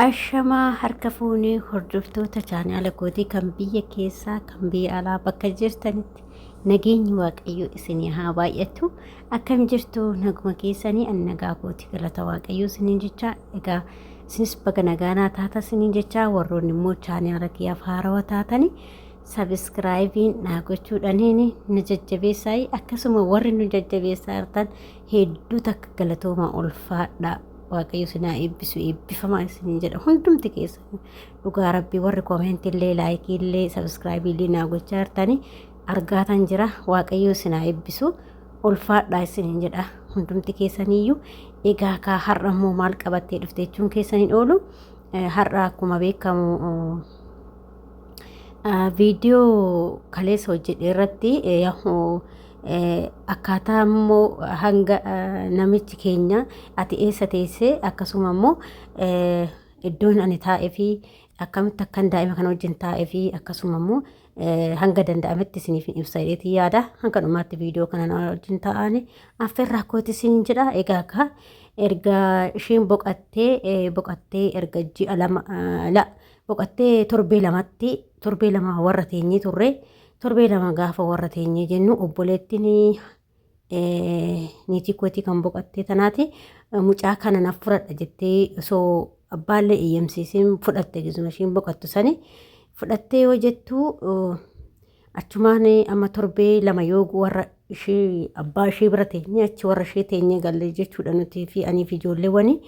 Ashamaa harka fuunee hordoftoota chaanaala kootii kan biyya keessaa kan biyya alaa bakka jirtanitti nageenyi waaqayyoo isinii haa baay'atu. Akkam jirtu naguma keessanii an nagaa kootii galata waaqayyoo isiniin jechaa. Egaa isinis baga nagaanaa taata isiniin jechaa. Warroonni immoo chaanaala kiyyaaf haarawaa taatanii sabiskiraayibiin naa gochuudhaniin nu jajjabeessaa. Akkasuma warri nu jajjabeessaa jirtan hedduu takka galatooma ulfaadha. waaqayyo sinaa eebbisu eebbifamaa isiniin jedha hundumti keessa dhugaa rabbii warri koomentii illee laayikii illee sabiskiraayibii illee naa gochaa jirtanii argaatan jira. Waaqayyo sinaa eebbisu ulfaadhaa isiniin jedha hundumti keessaniyyuu. Egaa kaa har'a immoo maal qabattee dhufte jechuun keessaniin oolu. Har'a akkuma beekamu viidiyoo kaleessa hojjedhe irratti akkaataa immoo hanga namichi keenya ati eessa teessee akkasuma immoo iddoon ani taa'ee fi akkamitti akkan daa'ima kana wajjin taa'ee fi akkasuma immoo hanga danda'ametti isiniif ibsa jedheetii yaada. Hanga dhumaatti viidiyoo kana na wajjin taa'anii affeerraa kooti isiniin jedha. Egaa kaa erga isheen boqattee erga ji'a lama boqattee torbee lama warra teenyee turre. Torbee lama gaafa warra teenyee jennu obboleettiin niitii kootii kan boqattee tanaati mucaa kana naaf fudhadha jettee osoo abbaallee eeyyamsiisiin fudhatte gisuma ishiin boqattu sani fudhattee yoo jettu achumaan amma torbee lama yoo warra ishee abbaa ishee bira teenyee achi warra ishee teenyee galle jechuudha. Nuti fi aniif ijoolleewwani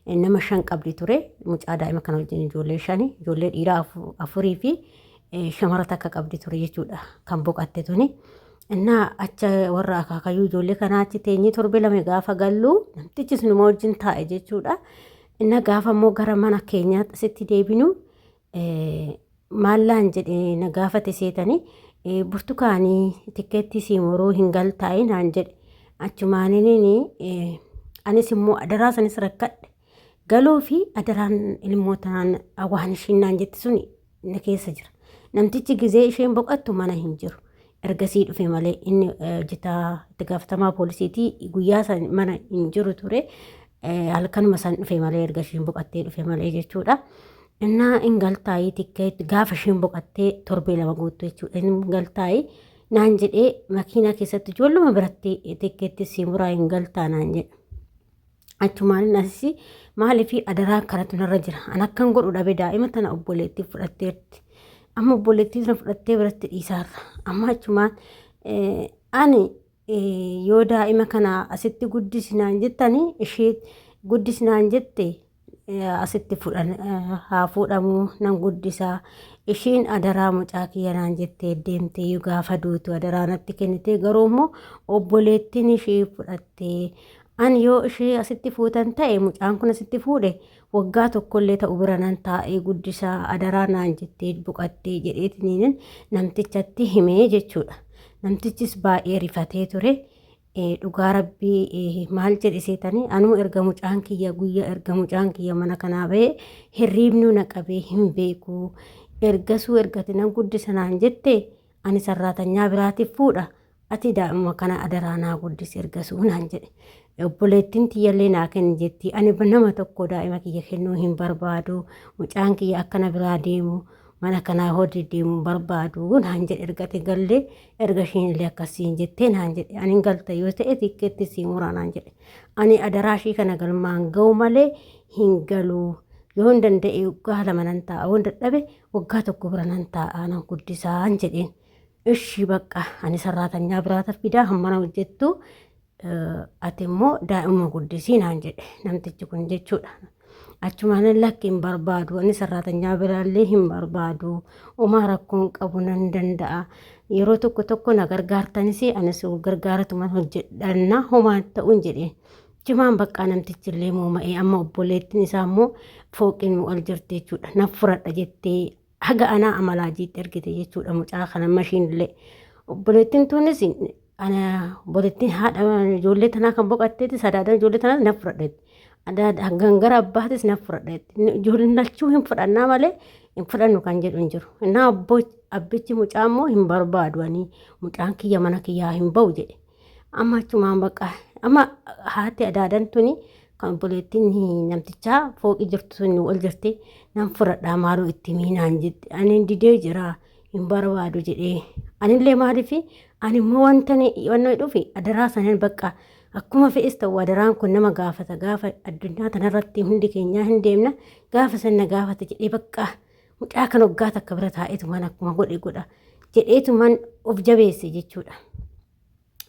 nama 5 qabdi ture mucaa daa'ima kana wajjin ijoollee 5 ijoollee dhiiraa 4 fi shamara takka qabdi ture jechuudha kan boqatte tuni. Innaa acha warra akaakayyuu ijoollee kanaa achi teenyee torbee lama gaafa gallu namtichis numa wajjin taa'e jechuudha. Inna gaafa immoo gara mana keenyaatti asitti deebinu maallaan jedhee na gaafate seetanii burtukaanii tikkeetti siimoroo hin galtaa'e naan jedhe. Achumaaniin anis immoo adaraa sanis rakkadhe galuu fi adaraan ilmootaan waan ishiin naan jetti suni na keessa jira. Namtichi gizee isheen boqattu mana hin jiru. Ergasii dhufe malee inni hojjetaa itti gaafatamaa poolisiitii guyyaa san mana hin jiru ture. Halkanuma san dhufe malee erga isheen boqattee dhufe malee jechuudha. Innaa hin galtaa'ii tikkeetti gaafa isheen boqattee torbee lama guuttu jechuudha. Hin galtaa'ii naan jedhee makiinaa keessatti ijoolluma biratti tikkeetti siimuraa hin galtaa naan jedhe. Achumaan asii maaliif adaraa kanatu narra jira. An akkan godhu dhabe daa'ima tana obboleettii fudhatteerti. Amma obboleettii sana fudhattee biratti dhiisaarra. Amma achumaan ani yoo daa'ima kana asitti guddisinaan jettanii ishee guddisinaan jette asitti haa fuudhamuu nan guddisaa. Isheen adaraa mucaa kiyya naan jettee deemtee gaafa duutu adaraa natti kennitee garuu immoo obboleettiin ishee fudhattee ani yoo ishee asitti fuutan ta'e mucaan kun asitti fuudhe waggaa tokkollee ta'u bira nan taa'ee guddisaa adaraa naan jettee boqattee jedheetiniin namtichatti himee jechuudha. Namtichis baay'ee rifatee ture. Dhugaa rabbii maal jedhe seetanii anuu erga mucaan kiyya mana kanaa bahee hirriibnuu na qabee hin beeku. Ergasuu ergati nan guddisa naan jette ani sarraatanyaa biraatiif fuudha. Ati daa'ima kana adaraa naa guddisi ergasuu naan jedhe. Obboleettiin tiyyallee naa kenni jetti. Ani nama tokko daa'ima kiyya kennuu hin barbaadu. Mucaan kiyya akkana biraa deemu mana kanaa hojii deemu barbaadu naan jedhe. Ergate gallee erga isheen illee akkasiin jettee naan jedhe. Ani galta yoo ta'e tikkeetti siimuraa naan jedhe. Ani adaraa ishii kana galmaan ga'u malee hin galuu. Yoo hin danda'e waggaa 2 nan taa'a. Yoo dadhabe waggaa 1 bira nan taa'a nan guddisaan jedheen. Ishii bakka ani sarraatanyaa biraatiif fidaa hammana hojjettu. Ati immoo daa'ima guddisii naan jedhe namtichi kun jechuudha. Achumaan lakki hin barbaadu ani sarraatanyaa biraallee hin barbaadu. Uumaa rakkoon qabu nan danda'a. Yeroo tokko na gargaartanis anis gargaaratuma hojjedhanna homaan ta'uun jedheen. Cimaan bakka namtichi illee muuma'ee amma obboleettiin isaa immoo fooqiin ol jirti jechuudha. Naaf fudhadha jettee haga anaa amalaa jiitti ergite jechuudha mucaa kana mashiinillee. Obboleettiin tunis obboleettiin haadha ijoollee tanaa kan boqatteetti sadaadhaan ijoollee tanaa naaf fudhadheetti. Gangara abbaatis naaf fudhadheetti. Ijoolleen lachuu hin fudhannaa malee hin fudhannu kan jedhu hin jiru. Innaa abbichi mucaa immoo hin barbaadu ani mucaan kiyya mana kiyyaa hin ba'u jedhe. Amma achumaan bakka amma haati adaadan tuni kan obboleettiin namtichaa fooqii jirtu sun ol jirti nan fudhadhaa maaloo itti miinaan jetti ani didee jira hin barbaadu jedhee anillee maaliifi ani immoo wanna dhufi adaraa sanan bakka akkuma fe'is ta'u adaraan kun nama gaafata gaafa addunyaa tanarratti hundi keenyaa hin deemna gaafa sanna gaafata jedhee bakka mucaa kan waggaa takka bira taa'eetumaan akkuma godha jedheetumaan of jabeesse jechuudha.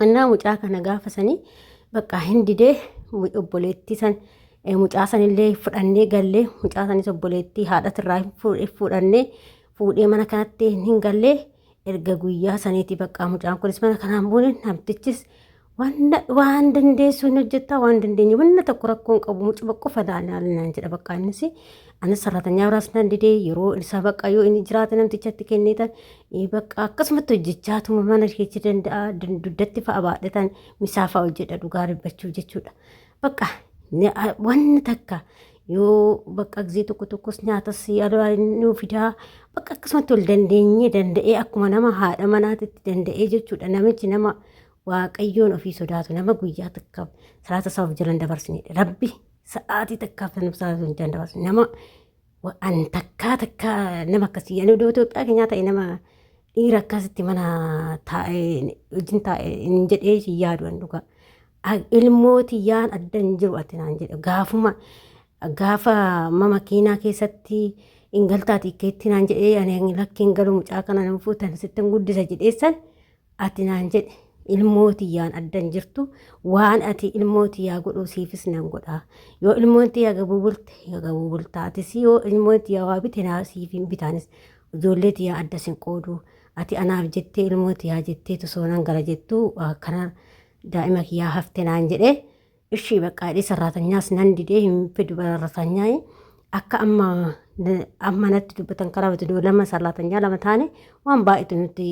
Annaa mucaa kana gaafa sanii bakka hin didee obboleettii san mucaa sanillee fudhannee gallee mucaa sanis obboleettii haadhatirraa fuudhee mana kanatti hin gallee erga guyyaa saniiti bakka mucaan kunis mana kanaan buune namtichis waan dandeessu hin hojjettaa waan dandeenye wanna tokko rakkoon qabu mucuma qofa daalaan jedha bakka innis anis sarratanyaa biraas nan didee yeroo isaa bakka yoo inni jiraate namtichatti kenneetan bakka akkasumatti hojjechaatuma mana keessa danda'a duddatti fa'a baadhatan misaa fa'a hojjedha dhugaa dubbachuu jechuudha bakka wanni takka yoo bakka gizee tokkos nyaatas yaada nuu fidaa bakka akkasumatti ol danda'ee akkuma nama haadha manaatitti danda'ee jechuudha namichi nama waaqayyoon ofii sodaatu nama guyyaa takka salaata isaaf jiran dabarsinedha rabbi sa'aatii takkaaf salaata jiran dabarsin nama an takkaa nama akkasii ani iddoo Itoophiyaa keenyaa ta'e nama dhiira akkasitti mana taa'ee wajjin taa'e hin jedhee yaadu an dhugaa ilmooti yaan adda hin jiru ati naan jedhe gaafa makiinaa keessatti ingaltaati keetti naan jedhee ani lakkiin galu mucaa kana nan fuutan sittin guddisa jedheessan ati naan jedhe ilmootiyaan addan jirtu waan ati ilmootiyyaa godhuu siifis nan godhaa yoo ilmootiyyaa gabuu bultaatis yoo ilmootiyyaa waa bite naa siif hin bitaanis ijoolleetiyyaa adda sin qoodu ati anaaf jettee ilmootiyyaa jettee tosoo nan gala jettuu kana daa'ima kiyyaa hafte naan jedhee ishii bakka dhii sarraatanyaas nan didee hin fidu bararratanyaa akka amma natti dubbatan karaa bitu lama sarraatanyaa lama taane waan baay'eetu nuti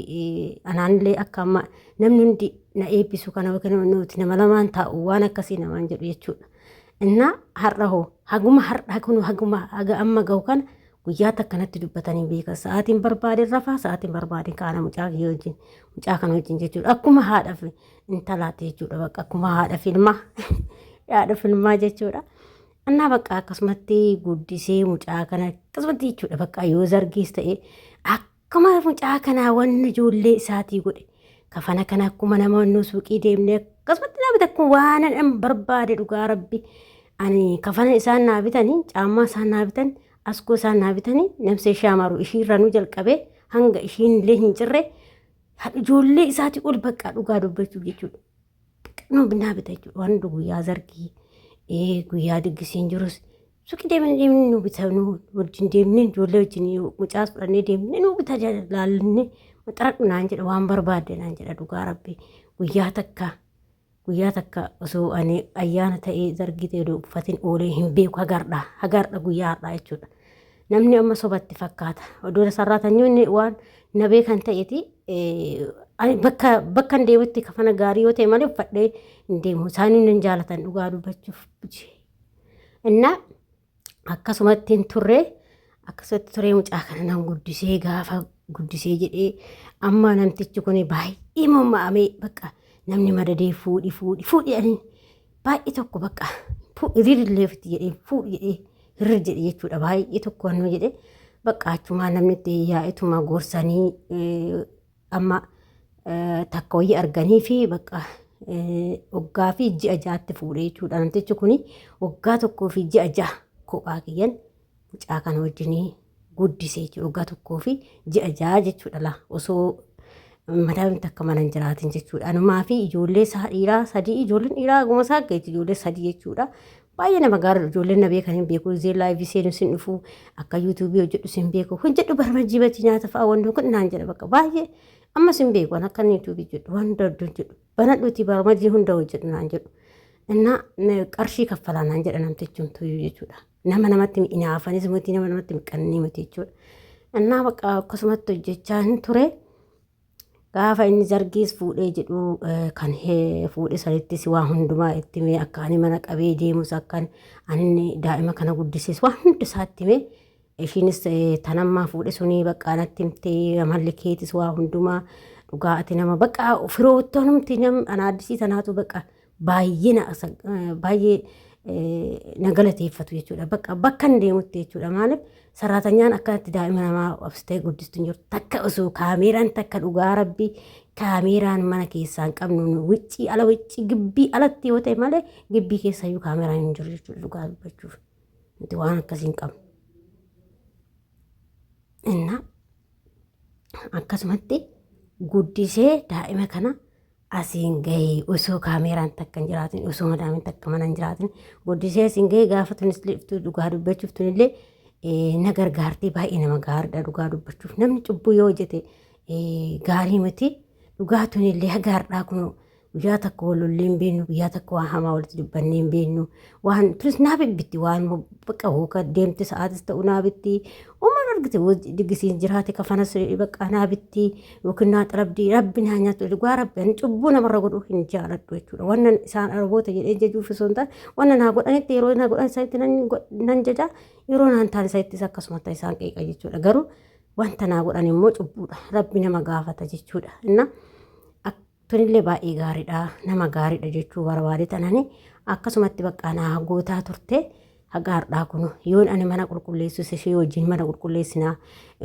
anaanillee akka amma namni hundi na eebbisu kana yookiin nuti nama lamaan taa'u waan akkasii namaan jedhu jechuudha. Innaa har'a hoo haguma haga amma gahu kana guyyaa takka natti dubbatanii beekan sa'aatiin barbaadeen rafaa sa'aatiin barbaadeen kaana mucaa kana wajjin jechuudha akkuma haadha fi intalaati jechuudha bakka akkuma haadha filmaa jechuudha. Annaa bakka akkasumatti guddisee mucaa kana akkasumatti jechuudha bakka yoo zargiis ta'e akkuma mucaa kanaa wanna ijoollee isaatii godhe kafana kana akkuma nama wannoo suuqii deemnee akkasumatti naa bitakku waan an barbaade dhugaa rabbi ani kafana isaan naa bitanii caammaa isaan naa bitan askoo isaan naa bitanii namsee shaamaru ishiirranuu jalqabee hanga ishiin illee hin cirre ijoollee isaatii ol bakka dhugaa dubbachuu jechuudha. Nu binaa bita jechuudha waan guyyaa zargii guyyaa diggisiin jirus suuqii deemnee nu bitanu wajjin deemnee ijoollee wajjin mucaas fudhannee deemnee nu bita laallee maxaradhu naan jedha waan barbaadde naan jedha dhugaa rabbi guyyaa takka osoo ani ayyaana ta'ee zargii ta'ee uffatiin oolee hin beeku hagaardha guyyaa har'aa jechuudha. Namni amma sobatti fakkaata odoo sarraatanyoonni waan na beekan ta'eeti bakka hin deemutti kafana gaarii yoo ta'e malee uffadhee hin deemu isaanii nan jaalatan dhugaa dubbachuuf innaa akkasumatti turee mucaa kana nan guddisee gaafa guddisee jedhee amma namtichi kun baay'ee momma'amee bakka namni madadee fuudhi ani baay'ee tokko bakka hiriirillee ofitti jedhee fuudhi jedhee hirri jedhe jechuudha baay'ee tokko wannoo jedhee bakka achumaa namni itti yaa'etuma gorsanii amma takka wayii arganii fi bakka waggaa fi ji'a ja'atti fuudhee jechuudha namtichi kun waggaa tokkoo fi ji'a ja'a kophaa kiyyan mucaa kana wajjinii guddisee jechuudha waggaa tokkoo fi ji'a ja'a jechuudha osoo madaalli takka mana hin jiraatin jechuudha anumaa fi ijoollee dhiiraa sadii ijoolleen dhiiraa guma isaa geechi ijoollee sadii jechuudha baay'ee nama gaariidha ijoolleen na beekan hin beeku izee laayivii seenu sin dhufu akka yuutuubii hojjedhu sin beeku hin jedhu barbajii bati nyaata fa'a wantoota kun naan jedha bakka baay'ee amma sin beeku akka yuutuubii jedhu waan daddu jedhu banadhuuti barbajii hunda hojjedhu naan jedhu innaa qarshii kaffalaa naan jedha namtichuun tuyyuu jechuudha nama namatti mi'inaafanis mootii nama namatti miqannii miti jechuudha innaa bakka akkasumatti hojjechaa hin ture gaafa inni zargiis fuudhee jedhu kan fuudhe sanittis waa hundumaa itti mee akka ani mana qabee deemus akka ani daa'ima kana guddises waan hunda isaatti mee ishiinis tanammaa fuudhe sunii bakka anatti himtee amalli keetis waa hundumaa dhugaati nama bakka firoottoonumti nama anaaddisii tanaatu bakka baay'ee nagalateeffatu jechuudha. Bakka hin deemutti jechuudha. Maaliif sarratanyaan akkanatti daa'ima namaa obsitee guddistu hin jirtu. Takka osoo kaameeraan takka dhugaa rabbii kaameeraan mana keessaa hin qabnu wiccii ala wiccii gibbii alatti yoo ta'e malee gibbii keessayyuu kaameeraan hin jiru jechuudha dhugaa dubbachuuf. Nuti waan akkasii hin qabnu. Inna akkasumatti guddisee daa'ima kana asiin gahee osoo kaameeraan takka hin jiraatin osoo madaamin takka mana hin jiraatin guddisee asiin gahee gaafa tunis liftuu dhugaa dubbachuuf tunillee na gargaartii baay'ee nama gaariidha dhugaa dubbachuuf namni cubbuu yoo hojjete gaarii miti dhugaa tunillee hagaardhaa kun guyyaa takka walollee hin beeknu guyyaa takka waan hamaa walitti dubbannee hin beeknu waan tunis naa bibbitti waan bakka hooka deemte sa'aatis ta'u naa bitti uumaan argite diggisiin jiraate kafanas bakka naa bitti yookiin naa xarabdii rabbi naa nyaatu dhugaa rabbi ani cubbuu namarra godhuu hin jaaladhu jechuudha wannan isaan arboota jedhee jechuuf osoo hin taane wannan naa godhanitti yeroo naa godhan isaanitti nan jaja yeroo naan taane isaanittis akkasumatti isaan qeeqa jechuudha garuu wanta naa godhan immoo cubbuudha rabbi nama gaafata jechuudha inna tunillee baay'ee gaariidha nama gaariidha jechuu barbaade tanani akkasumatti bakka naa gootaa turte hagaardhaa kun yoon ani mana qulqulleessus ishee wajjin mana qulqulleessinaa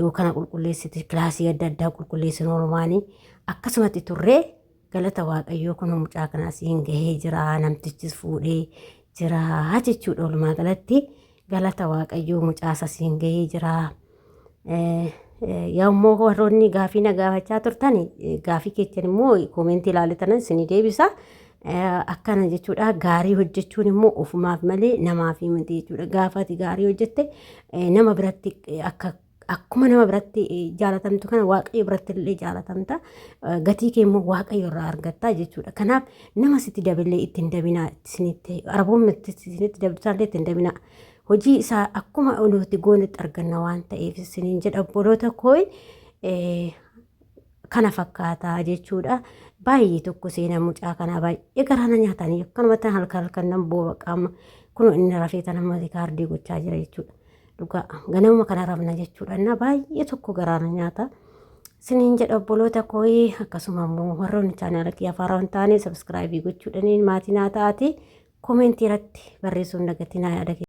yookaan qulqulleessiti kilaasii adda addaa qulqulleessin oolmaanii akkasumatti turree galata waaqayyoo kun mucaa kanaas hin gahee jira namtichis fuudhee jira jechuudha walumaa galatti galata waaqayyoo mucaasas hin gahee jira. Yommuu warroonni gaafii na gaafachaa turtan gaafii keetiin immoo koomentii ilaalatan isinii deebisa akkana jechuudha gaarii hojjechuun immoo ofumaaf malee namaaf miti jechuudha gaafati gaarii hojjette nama biratti akkuma nama biratti jaalatamtu kana waaqayyo biratti illee jaalatamta gatii kee immoo waaqayyo irraa argatta jechuudha kanaaf nama sitti dabalee ittiin dabinaa isinitti araboonni isinitti dabalataan ittiin dabinaa hojii isaa akkuma nuti goonetti arganna waan ta'eef isiniin jedha obboloota koo kana fakkaataa jechuudha baay'ee tokko seenaa mucaa kanaa baay'ee garaana nyaatanii akkanumatti halkan nan booba qaama kun inni rafee tan amma kaardii gochaa jira jechuudha dhugaa ganama kana rafna jechuudha na baay'ee tokko garaana nyaata isiniin jedha obboloota koo akkasuma immoo warroonni chaanaala kiyya afaan taane sabskraayibii gochuudhaan maatii naa taate koomentii irratti barreessuun dagatinaa yaada